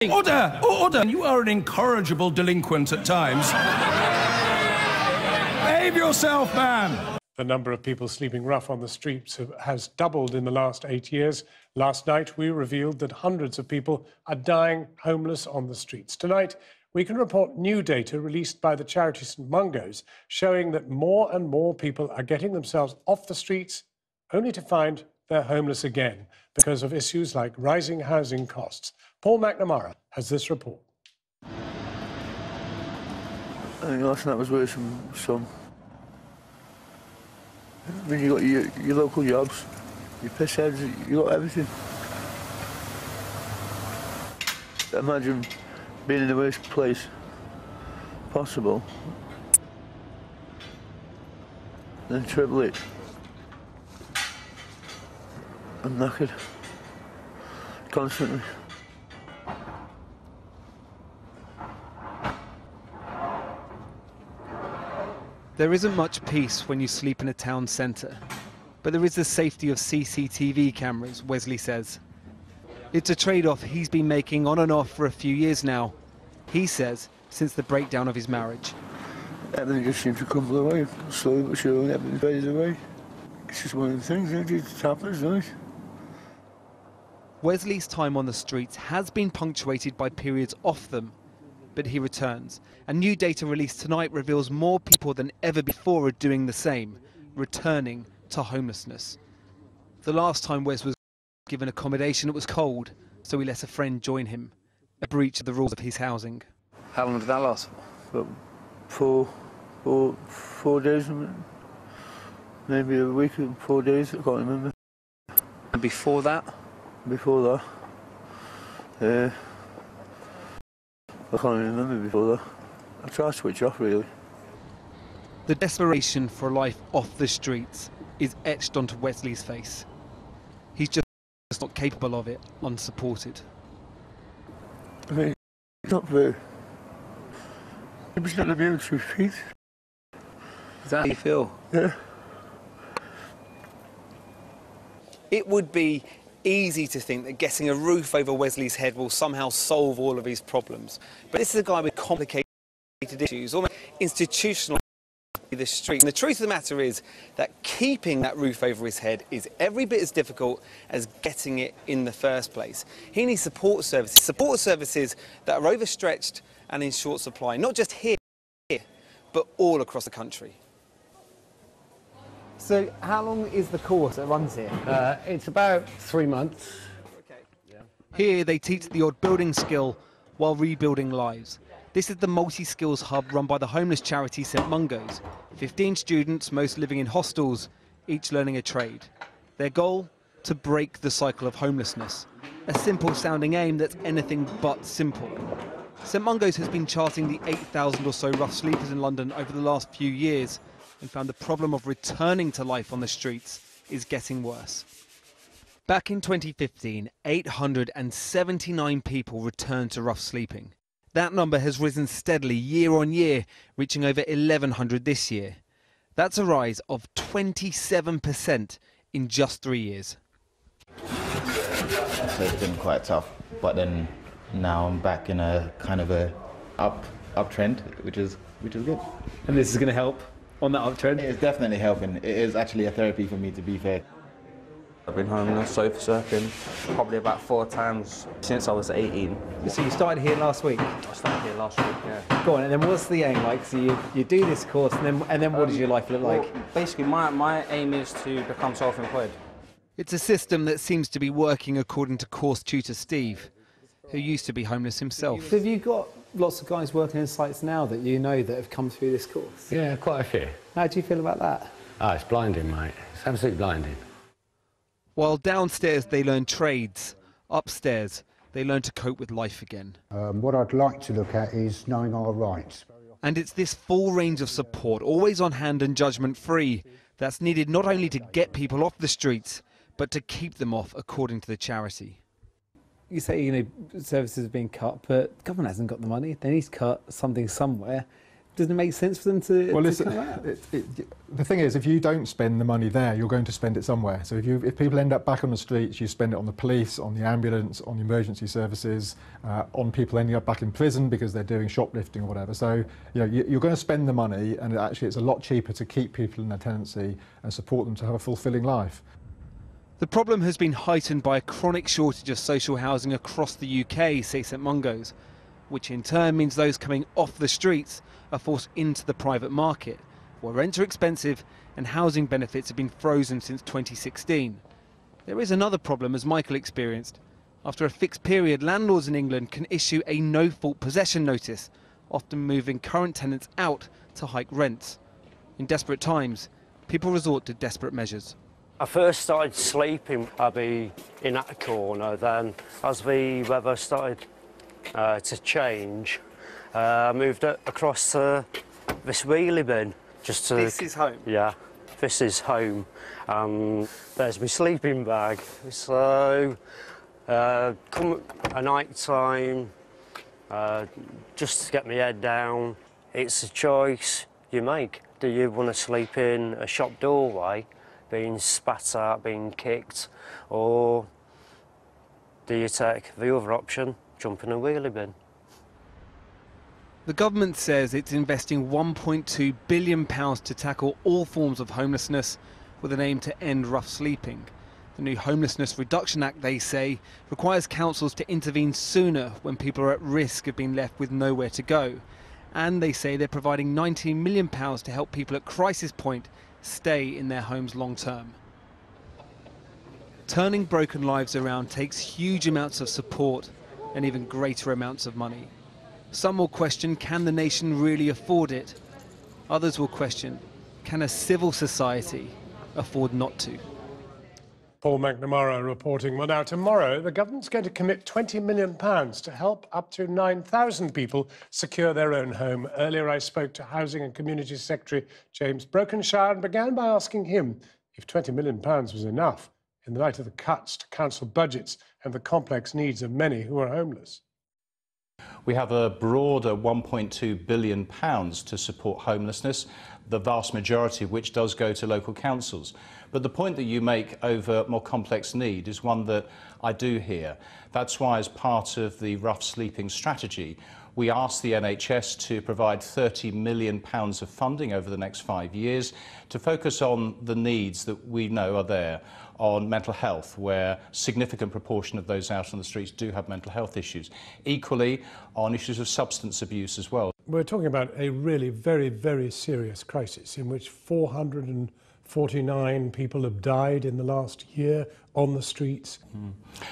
Order! Order! You are an incorrigible delinquent at times. Behave yourself, man! The number of people sleeping rough on the streets has doubled in the last 8 years. Last night, we revealed that hundreds of people are dying homeless on the streets. Tonight, we can report new data released by the charity St Mungo's showing that more and more people are getting themselves off the streets only to find they're homeless again because of issues like rising housing costs. Paul McNamara has this report. I think last night was worse than some. When you got your local jobs, your piss heads, you got everything. Imagine being in the worst place possible, then triple it. I'm knackered constantly. There isn't much peace when you sleep in a town centre, but there is the safety of CCTV cameras, Wesley says. It's a trade-off he's been making on and off for a few years now, he says, since the breakdown of his marriage. Everything just seems to crumble away, slowly but surely, everything fades away. It's just one of the things, it just happens, doesn't it? Wesley's time on the streets has been punctuated by periods off them, but he returns. And new data released tonight reveals more people than ever before are doing the same, returning to homelessness. The last time Wes was given accommodation, it was cold, so he let a friend join him, a breach of the rules of his housing. How long did that last for? About 4 days, maybe a week and 4 days, I can't remember. And before that? Before that, I can't remember before that. I tried to switch off, really. The desperation for a life off the streets is etched onto Wesley's face. He's just not capable of it, unsupported. I mean, it's not fair. I'm just not going to be able to repeat. Is that how you feel? Yeah. It would be easy to think that getting a roof over Wesley's head will somehow solve all of his problems. But this is a guy with complicated issues, almost institutional the street. And the truth of the matter is that keeping that roof over his head is every bit as difficult as getting it in the first place. He needs support services that are overstretched and in short supply, not just here, but all across the country. So how long is the course that runs here? It's about 3 months. Okay. Yeah. Here they teach the odd building skill while rebuilding lives. This is the multi-skills hub run by the homeless charity St Mungo's. 15 students, most living in hostels, each learning a trade. Their goal? To break the cycle of homelessness. A simple sounding aim that's anything but simple. St Mungo's has been charting the 8,000 or so rough sleepers in London over the last few years and found the problem of returning to life on the streets is getting worse. Back in 2015, 879 people returned to rough sleeping. That number has risen steadily year on year, reaching over 1,100 this year. That's a rise of 27% in just 3 years. So it's been quite tough, but then now I'm back in a kind of a uptrend, which is good. And this is going to help on that uptrend? It's definitely helping. It is actually a therapy for me, to be fair. I've been homeless, sofa surfing, probably about 4 times since I was 18. So you started here last week? I started here last week, yeah. Go on, and then what's the aim like? So you do this course, and then what does your life look like? Well, basically, my aim is to become self-employed. It's a system that seems to be working according to course tutor Steve, who used to be homeless himself. So have you got lots of guys working in sites now that you know that have come through this course? Yeah, quite a few. How do you feel about that? Oh, it's blinding, mate. It's absolutely blinding. While downstairs they learn trades, upstairs they learn to cope with life again. What I'd like to look at is knowing our rights. And it's this full range of support, always on hand and judgment-free, that's needed not only to get people off the streets, but to keep them off, according to the charity. You say, services have been cut, but the government hasn't got the money. They need to cut something somewhere. Doesn't it make sense for them to, well, come out? The thing is, if you don't spend the money there, you're going to spend it somewhere. So if people end up back on the streets, you spend it on the police, on the ambulance, on the emergency services, on people ending up back in prison because they're doing shoplifting or whatever. So you're going to spend the money, and actually it's a lot cheaper to keep people in their tenancy and support them to have a fulfilling life. The problem has been heightened by a chronic shortage of social housing across the UK, say St Mungo's, which in turn means those coming off the streets are forced into the private market, where rents are expensive and housing benefits have been frozen since 2016. There is another problem, as Michael experienced. After a fixed period, landlords in England can issue a no-fault possession notice, often moving current tenants out to hike rents. In desperate times, people resort to desperate measures. I first started sleeping, I'd be in that corner, then as the weather started to change, I moved across to this wheelie bin. Just to, this is home? Yeah, this is home. There's my sleeping bag. So, come at night time, just to get my head down, it's a choice you make. Do you want to sleep in a shop doorway, being spat at, being kicked, or do you take the other option, jump in a wheelie bin? The government says it's investing £1.2 billion to tackle all forms of homelessness with an aim to end rough sleeping. The new Homelessness Reduction Act, they say, requires councils to intervene sooner when people are at risk of being left with nowhere to go. And they say they're providing £19 million to help people at crisis point stay in their homes long term. Turning broken lives around takes huge amounts of support and even greater amounts of money. Some will question, can the nation really afford it? Others will question, can a civil society afford not to? Paul McNamara reporting. Well, now, tomorrow, the government's going to commit £20 million to help up to 9,000 people secure their own home. Earlier, I spoke to Housing and Community Secretary James Brokenshire and began by asking him if £20 million was enough in the light of the cuts to council budgets and the complex needs of many who are homeless. We have a broader £1.2 billion to support homelessness, the vast majority of which does go to local councils. But the point that you make over more complex need is one that I do hear. That's why, as part of the rough sleeping strategy, we asked the NHS to provide £30 million of funding over the next 5 years to focus on the needs that we know are there, on mental health, where a significant proportion of those out on the streets do have mental health issues. Equally, on issues of substance abuse as well. We're talking about a really very, very serious crisis in which 449 people have died in the last year on the streets.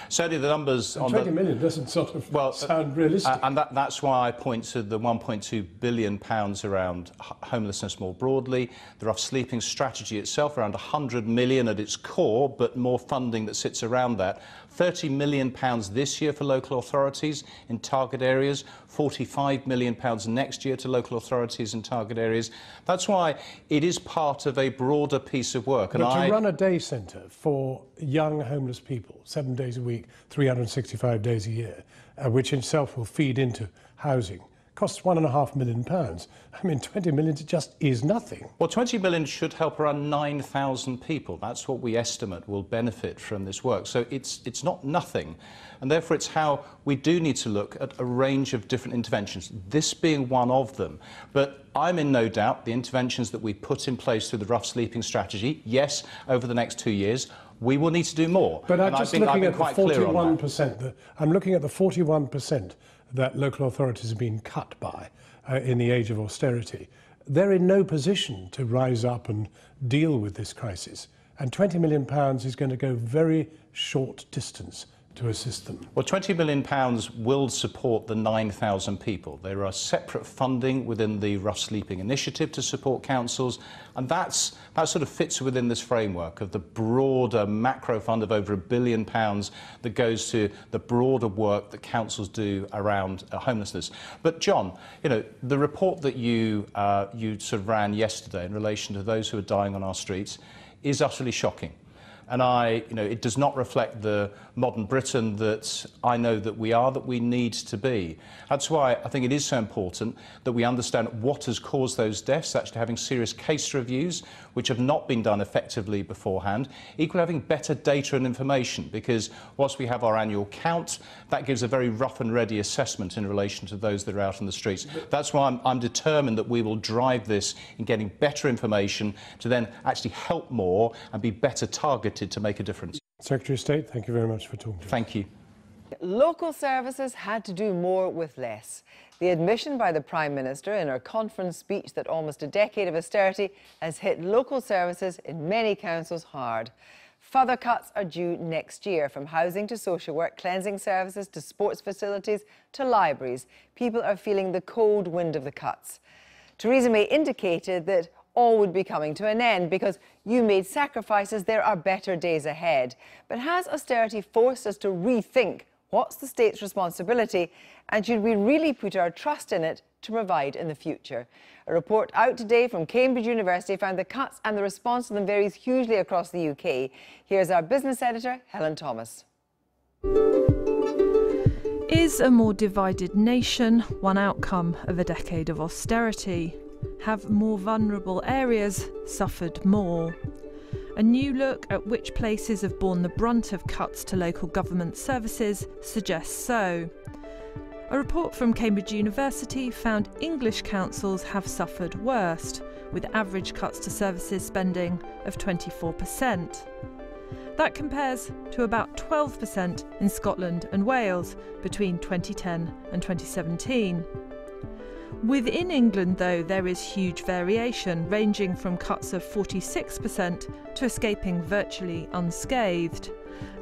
Certainly the numbers on 20 million doesn't sort of sound realistic. And that's why I point to the £1.2 billion around homelessness more broadly, the rough sleeping strategy itself around 100 million at its core, but more funding that sits around that. £30 million this year for local authorities in target areas, £45 million next year to local authorities in target areas. That's why it is part of a broader piece of work. But to run a day centre for young homeless people, 7 days a week, 365 days a year, which itself will feed into housing, costs £1.5 million. I mean, 20 million just is nothing. Well, 20 million should help around 9,000 people. That's what we estimate will benefit from this work. So it's not nothing. And therefore, it's how we do need to look at a range of different interventions, this being one of them. But I'm in no doubt the interventions that we put in place through the rough sleeping strategy, yes, over the next 2 years, we will need to do more. But I'm just looking at the 41%. I'm looking at the 41% that local authorities have been cut by in the age of austerity. They're in no position to rise up and deal with this crisis. And £20 million is going to go very short distance to assist them. Well, £20 million will support the 9,000 people. There are separate funding within the Rough Sleeping Initiative to support councils, and that sort of fits within this framework of the broader macro fund of over £1 billion that goes to the broader work that councils do around homelessness. But John, you know, the report that you sort of ran yesterday in relation to those who are dying on our streets is utterly shocking. And it does not reflect the modern Britain that I know that we need to be. That's why I think it is so important that we understand what has caused those deaths, actually having serious case reviews, which have not been done effectively beforehand, equally having better data and information, because whilst we have our annual count, that gives a very rough and ready assessment in relation to those that are out on the streets. That's why I'm determined that we will drive this in getting better information to then actually help more and be better targeted to make a difference. Secretary of State, thank you very much for talking to us. Thank you. Local services had to do more with less. The admission by the Prime Minister in her conference speech that almost a decade of austerity has hit local services in many councils hard. Further cuts are due next year, from housing to social work, cleansing services to sports facilities to libraries. People are feeling the cold wind of the cuts. Theresa May indicated that all would be coming to an end because you made sacrifices, there are better days ahead. But has austerity forced us to rethink what's the state's responsibility, and should we really put our trust in it to provide in the future? A report out today from Cambridge University found the cuts and the response to them varies hugely across the UK. Here's our business editor, Helen Thomas. Is a more divided nation one outcome of a decade of austerity? Have more vulnerable areas suffered more? A new look at which places have borne the brunt of cuts to local government services suggests so. A report from Cambridge University found English councils have suffered worst, with average cuts to services spending of 24%. That compares to about 12% in Scotland and Wales between 2010 and 2017. Within England, though, there is huge variation, ranging from cuts of 46% to escaping virtually unscathed.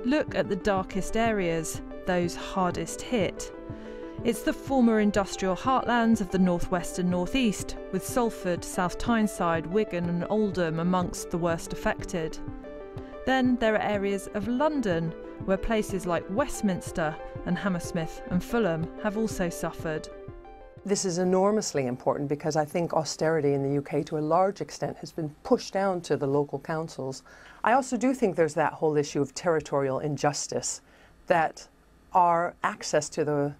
Look at the darkest areas, those hardest hit. It's the former industrial heartlands of the northwest and northeast, with Salford, South Tyneside, Wigan and Oldham amongst the worst affected. Then there are areas of London, where places like Westminster and Hammersmith and Fulham have also suffered. This is enormously important because I think austerity in the UK to a large extent has been pushed down to the local councils. I also do think there's that whole issue of territorial injustice, that our access to the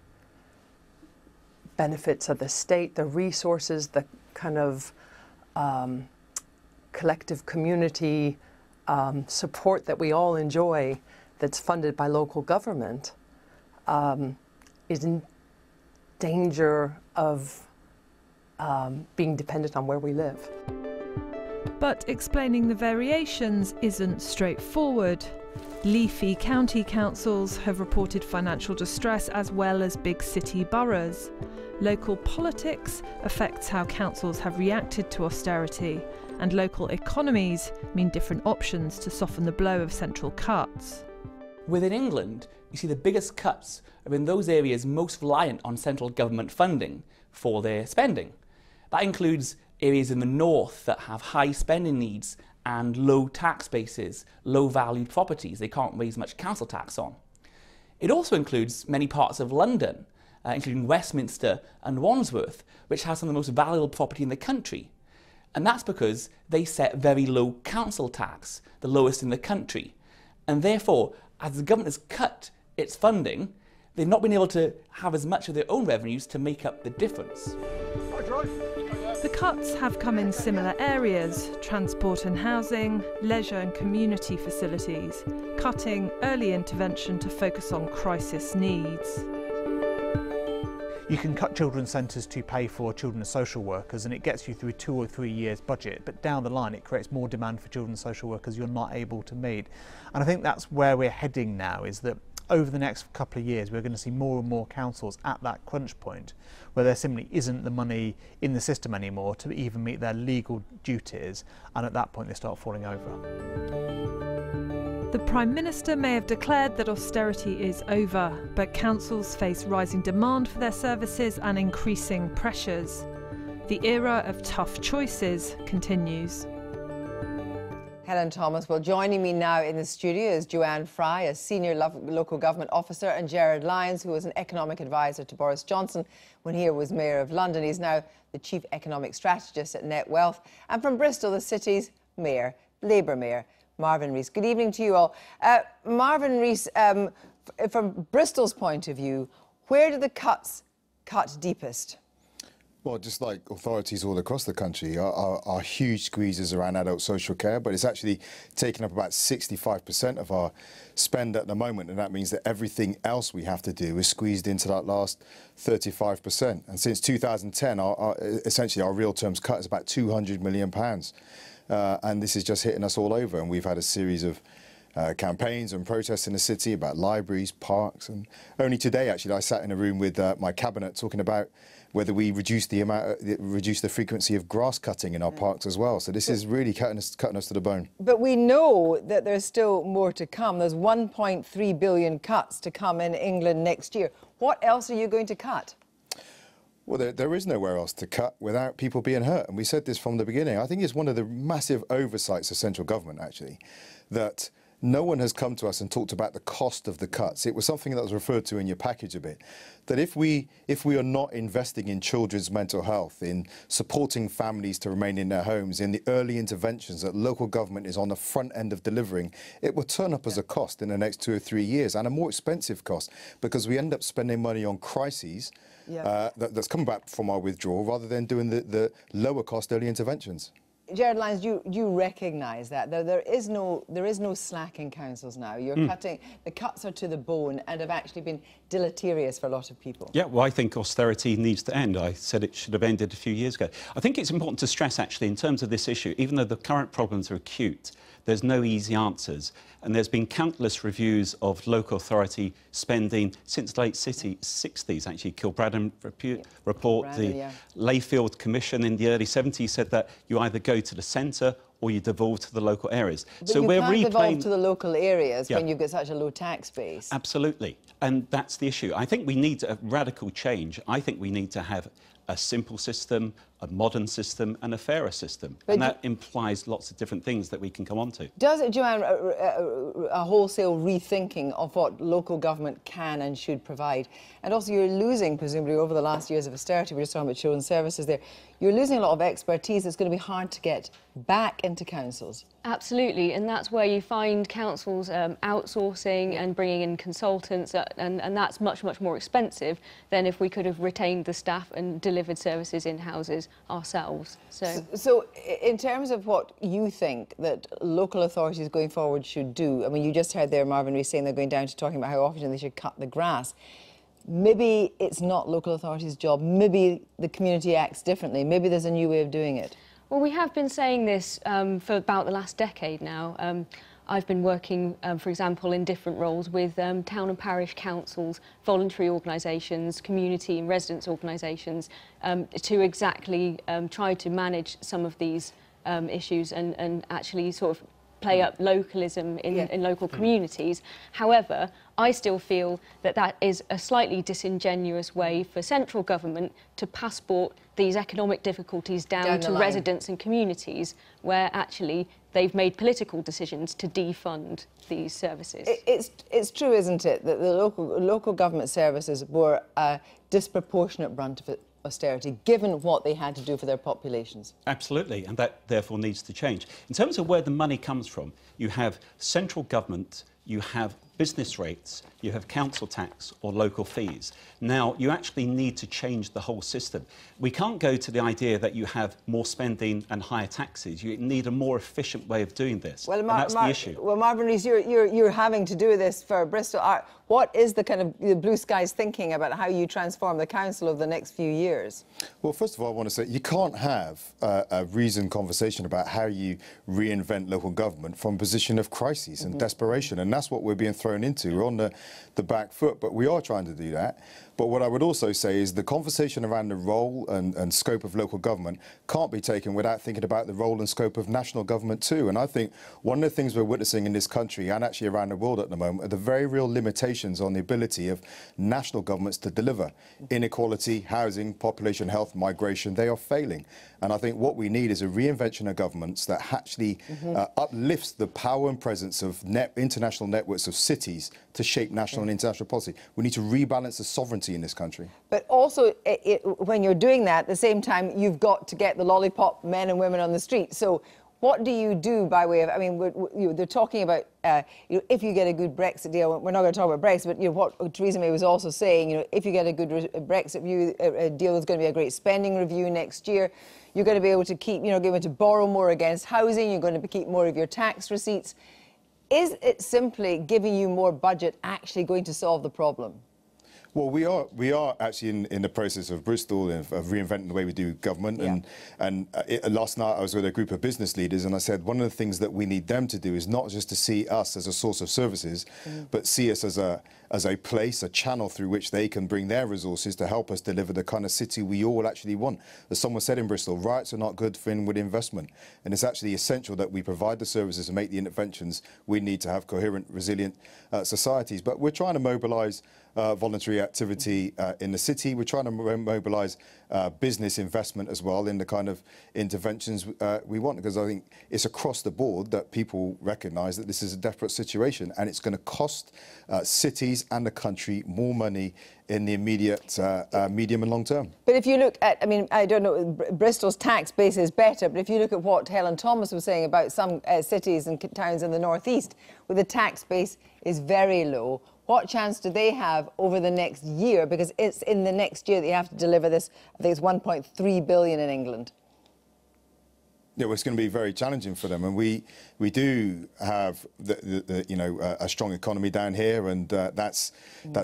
benefits of the state, the resources, the kind of collective community support that we all enjoy that's funded by local government is in danger of being dependent on where we live. But explaining the variations isn't straightforward. Leafy county councils have reported financial distress as well as big city boroughs. Local politics affects how councils have reacted to austerity, and local economies mean different options to soften the blow of central cuts. Within England, you see the biggest cuts are in those areas most reliant on central government funding for their spending. That includes areas in the north that have high spending needs and low tax bases, low valued properties they can't raise much council tax on. It also includes many parts of London, including Westminster and Wandsworth, which have some of the most valuable property in the country. And that's because they set very low council tax, the lowest in the country. And therefore, as the government has cut its funding, they've not been able to have as much of their own revenues to make up the difference. The cuts have come in similar areas: transport and housing, leisure and community facilities, cutting early intervention to focus on crisis needs. You can cut children's centres to pay for children's social workers and it gets you through 2 or 3 years budget, but down the line it creates more demand for children's social workers you're not able to meet. And I think that's where we're heading now, is that over the next couple of years we're going to see more and more councils at that crunch point where there simply isn't the money in the system anymore to even meet their legal duties, and at that point they start falling over. The Prime Minister may have declared that austerity is over, but councils face rising demand for their services and increasing pressures. The era of tough choices continues. Helen Thomas. Well, joining me now in the studio is Joanne Fry, a senior local government officer, and Gerard Lyons, who was an economic advisor to Boris Johnson when he was Mayor of London. He's now the chief economic strategist at Net Wealth. And from Bristol, the city's mayor, Labour mayor, Marvin Rees. Good evening to you all. Marvin Rees, from Bristol's point of view, where do the cuts cut deepest? Well, just like authorities all across the country, are huge squeezes around adult social care, but it's actually taking up about 65% of our spend at the moment, and that means that everything else we have to do is squeezed into that last 35%. And since 2010, essentially our real terms cut is about £200 million. And this is just hitting us all over, and we've had a series of campaigns and protests in the city about libraries, parks, and only today, actually, I sat in a room with my cabinet talking about whether we reduce the frequency of grass cutting in our parks as well. So this is really cutting us to the bone. But we know that there's still more to come. There's 1.3 billion cuts to come in England next year. What else are you going to cut? Well, there is nowhere else to cut without people being hurt. And we said this from the beginning. I think it's one of the massive oversights of central government, actually, that no one has come to us and talked about the cost of the cuts. It was something that was referred to in your package a bit, that if we are not investing in children's mental health, in supporting families to remain in their homes, in the early interventions that local government is on the front end of delivering, it will turn up as a cost in the next 2 or 3 years, and a more expensive cost, because we end up spending money on crises that's coming back from our withdrawal rather than doing the lower cost early interventions. Gerard Lyons, you recognise that there is no slack in councils now. You're cutting, the cuts are to the bone and have actually been deleterious for a lot of people. Yeah, well, I think austerity needs to end. I said it should have ended a few years ago. I think it's important to stress, actually, in terms of this issue, even though the current problems are acute, there's no easy answers. And there's been countless reviews of local authority spending since the late 60s, actually. Kilbraden report, the Layfield Commission in the early 70s said that you either go to the centre or you devolve to the local areas. But so you can't devolve to the local areas when you've got such a low tax base. Absolutely. And that's the issue. I think we need a radical change. I think we need to have a simple system, a modern system and a fairer system. But and that implies lots of different things that we can come on to. Does it, Joanne, a wholesale rethinking of what local government can and should provide? And also you're losing, presumably, over the last years of austerity, we're just talking about children's services there, you're losing a lot of expertise that's going to be hard to get back into councils. Absolutely, and that's where you find councils outsourcing and bringing in consultants, and that's much, much more expensive than if we could have retained the staff and delivered services in houses ourselves. So in terms of what you think that local authorities going forward should do, I mean, you just heard there Marvin Rees saying they're going down to talking about how often they should cut the grass. Maybe it's not local authorities' job, maybe the community acts differently, maybe there's a new way of doing it. Well, we have been saying this for about the last decade now. I've been working, for example, in different roles with town and parish councils, voluntary organisations, community and residents organisations, to exactly try to manage some of these issues and actually sort of play up localism in local communities. However, I still feel that that is a slightly disingenuous way for central government to passport these economic difficulties down to residents and communities, where actually they've made political decisions to defund these services. It's true, isn't it, that the local government services bore a disproportionate brunt of austerity, given what they had to do for their populations? Absolutely, and that therefore needs to change. In terms of where the money comes from, you have central government, you have business rates, you have council tax or local fees. Now, you actually need to change the whole system. We can't go to the idea that you have more spending and higher taxes. You need a more efficient way of doing this, and that's the issue. Well, Marvin Rees, you're having to do this for Bristol. What is the kind of the blue skies thinking about how you transform the council over the next few years? Well, first of all, I want to say you can't have a reasoned conversation about how you reinvent local government from a position of crisis and desperation, and that's what we're being thrown into. We're on the back foot, but we are trying to do that. But what I would also say is the conversation around the role and scope of local government can't be taken without thinking about the role and scope of national government too. And I think one of the things we're witnessing in this country and actually around the world at the moment are the very real limitations on the ability of national governments to deliver. Inequality, housing, population health, migration, they are failing. And I think what we need is a reinvention of governments that actually uplifts the power and presence of international networks of cities to shape national and international policy. We need to rebalance the sovereignty in this country. But also, when you're doing that, at the same time, you've got to get the lollipop men and women on the street. So What do you do by way of, I mean, they're talking about, if you get a good Brexit deal, we're not going to talk about Brexit, but what Theresa May was also saying, if you get a good Brexit deal, there's going to be a great spending review next year. You're going to be able to keep, be able to borrow more against housing. You're going to keep more of your tax receipts. Is it simply giving you more budget actually going to solve the problem? Well, we are actually in the process of Bristol of reinventing the way we do government. Yeah. And last night I was with a group of business leaders, and I said one of the things that we need them to do is not just to see us as a source of services, but see us as a place, a channel through which they can bring their resources to help us deliver the kind of city we all actually want. As someone said in Bristol, riots are not good for inward investment, and it's actually essential that we provide the services and make the interventions we need to have coherent, resilient societies. But we're trying to mobilise voluntary activity in the city. We're trying to mobilise business investment as well in the kind of interventions we want, because I think it's across the board that people recognise that this is a desperate situation, and it's going to cost cities and the country more money in the immediate medium and long term. But if you look at, I mean, I don't know, Bristol's tax base is better, but if you look at what Helen Thomas was saying about some cities and towns in the northeast, where the tax base is very low, what chance do they have over the next year? Because it's in the next year that you have to deliver this, I think it's 1.3 billion in England. Yeah, well, it's going to be very challenging for them, and we do have a strong economy down here, and that's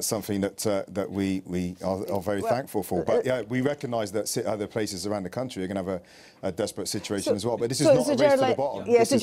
something that we are very thaftful for. But yeah, we recognise that other places around the country are going to have a desperate situation as well. But this is not a race to the bottom. Yeah, so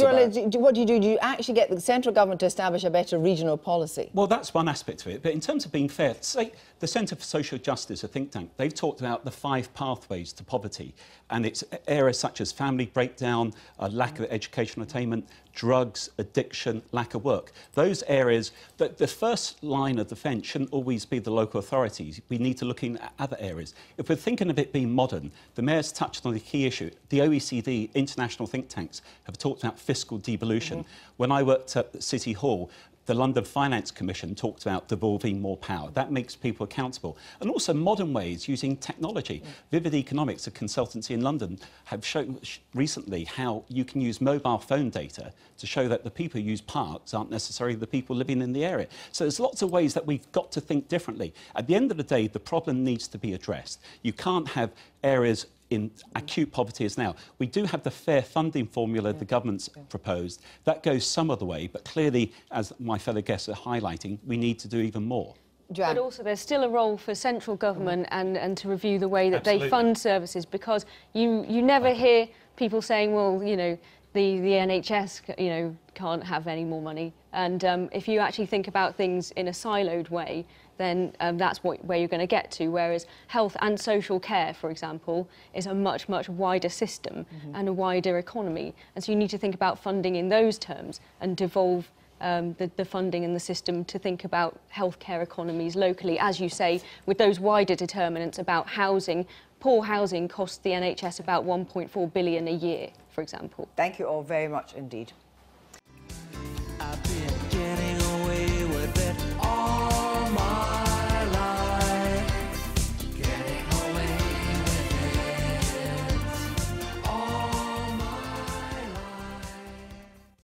what do you do? Do you actually get the central government to establish a better regional policy? Well, that's one aspect of it. But in terms of being fair, say the Centre for Social Justice, a think tank, they've talked about the 5 pathways to poverty, and it's areas such as family breakdown, lack of educational attainment, drugs, addiction, lack of work. Those areas, the first line of defence shouldn't always be the local authorities. We need to look in at other areas. If we're thinking of it being modern, the Mayor's touched on the key issue. The OECD, international think tanks, have talked about fiscal devolution. When I worked at City Hall, the London Finance Commission talked about devolving more power. That makes people accountable. And also modern ways using technology. Vivid Economics, a consultancy in London, have shown recently how you can use mobile phone data to show that the people who use parks aren't necessarily the people living in the area. So there's lots of ways that we've got to think differently. At the end of the day, the problem needs to be addressed. You can't have areas in acute poverty as now. We do have the fair funding formula the government's proposed. That goes some of the way, but clearly, as my fellow guests are highlighting, we need to do even more. But also there's still a role for central government and to review the way that they fund services, because you never hear people saying, well, the NHS, can't have any more money. And if you actually think about things in a siloed way, then that's where you're going to get to. Whereas health and social care, for example, is a much, much wider system and a wider economy. And so you need to think about funding in those terms and devolve the funding and the system to think about healthcare economies locally, as you say, with those wider determinants about housing. Poor housing costs the NHS about 1.4 billion a year, for example. Thank you all very much indeed. I've been